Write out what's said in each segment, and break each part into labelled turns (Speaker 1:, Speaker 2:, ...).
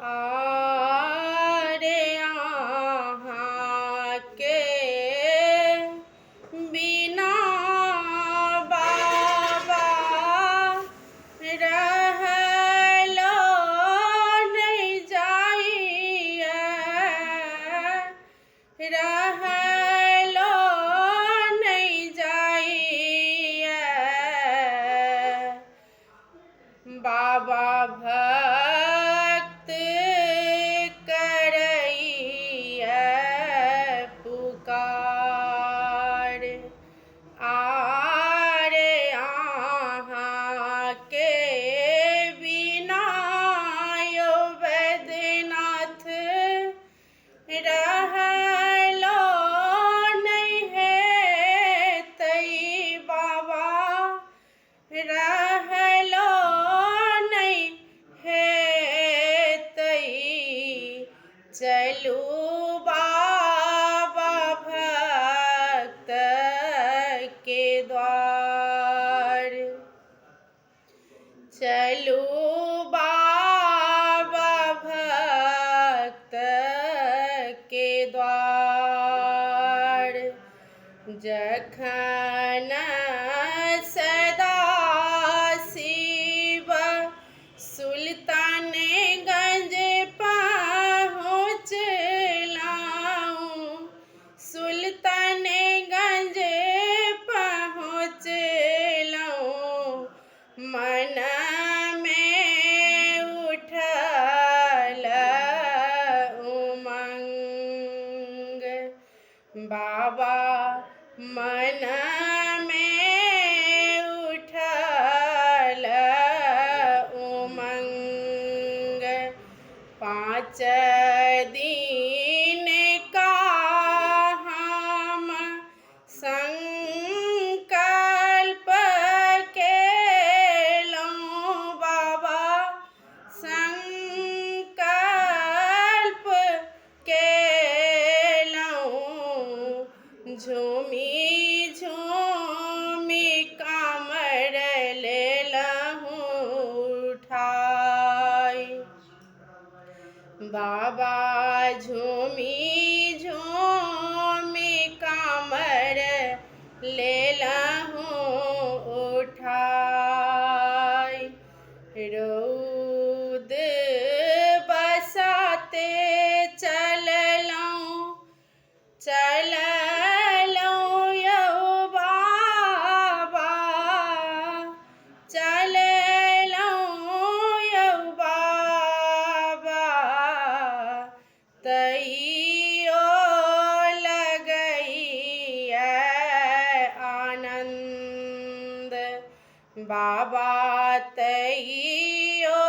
Speaker 1: आरे यहाँ के बिना बाबा रहलो नहीं जाइए, रहलो नहीं जाइए। बाबा भक्त करइए पुकार, आरे यहाँ के बिना यो वैद्यनाथ रहलो नहीं है तई बाबा, रहलो नहीं है तई। चलू बाबा भक्त के द्वार, चलू बाबा भक्त के द्वार। जखन सदा शिव सुल्तानगंज पहुँचलाऊं, सुल्तानगंज पहुँचलाऊं। मन में उठल उमंग, बाबा मन में उठल उमंग। 5 दिन का हम संकल्प केलहुँ बाबा, संकल्प केलहुँ। झूमी झूमी कामर लेलहुँ उठाई, बाबा झूमी झूमी कामर लेलहुँ उठाई। रौद बसाते चललहुँ चललहुँ यौ बाबा, चललहुँ यौ बाबा। तइयो लगइए आनंद, बाबा तइयो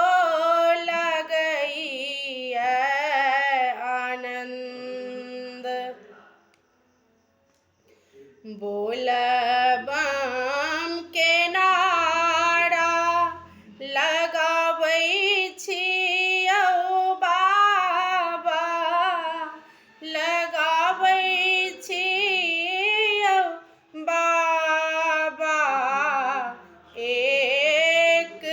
Speaker 1: लगइए आनंद। बोलबम के नारा लगाबै छी यौ बाबा, लगाबै छी यौ बाबा। एक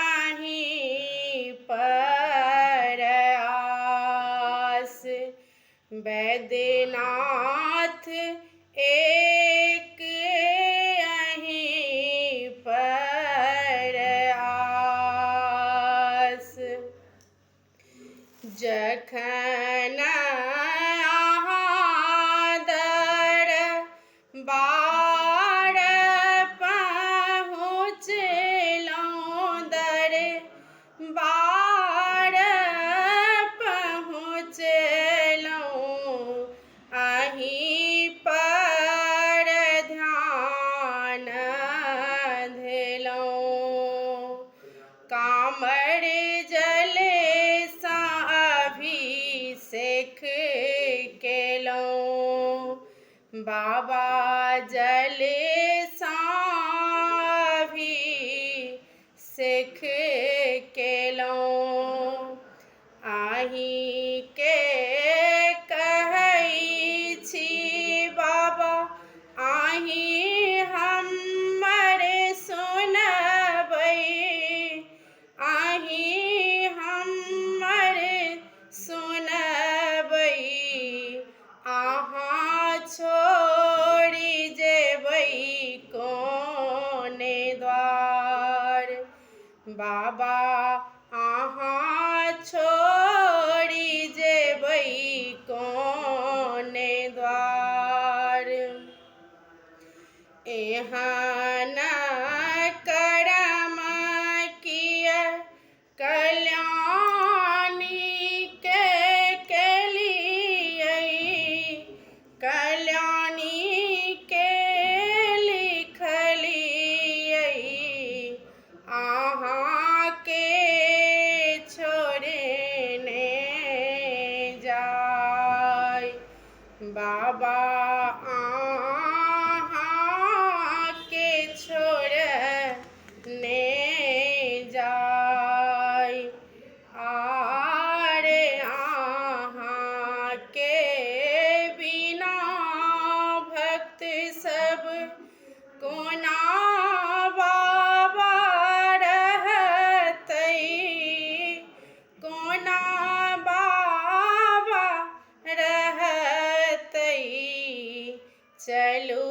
Speaker 1: अहीं पर आस, वैद्यनाथ एक अहीं पर आस। जखन अहाँ दरबार पहुँचलहुँ, दरबार पहुँचलहुँ। अहीं पर ध्यान धेलहुँ, कामर जल सा अभिषेक केलहुँ, बाबा जल सा अभिषेक केलहुँ। अहीं के कहै छी बाबा, अहीं हमर सुनबै, अहीं हम अहाँ छोड़ी जेबै कोने द्वार। एहन करम किया कल्याणी के केलियै, कल्याणी के लिखलियै, अहाँ के छोड़ने जाय। बाबा अहाँ के छोड़ने जाय, आरे अहाँ के बिना भक्त सब कोना बाबा रहतै, कोना बाबा रहतै। चलू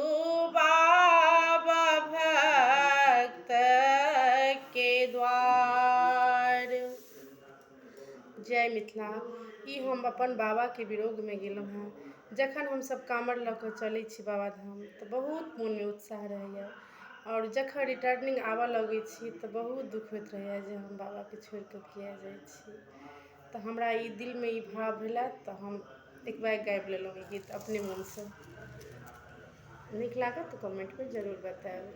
Speaker 1: बाबा भक्त के द्वार। जय मिथिला। ई हम अपन बाबा के विरोध में गेलहुँ हेँ। जखन हमसब कामर लऽ कऽ चलै छी बाबाधाम तऽ बहुत मोनमे उत्साह रहैए, और जखन रिटर्निंग आबऽ लगै छी तऽ बहुत दुख होइत रहैए जे हम बाबाके छोड़ि कऽ किया जाइ छी। तऽ हमरा ई दिलमे ई भाव भेलै तऽ हम एकबेर गाबि लेलहुँ ई गीत अपने मोनसँ। नीक लागत तऽ कमेंट में जरूर बताएब।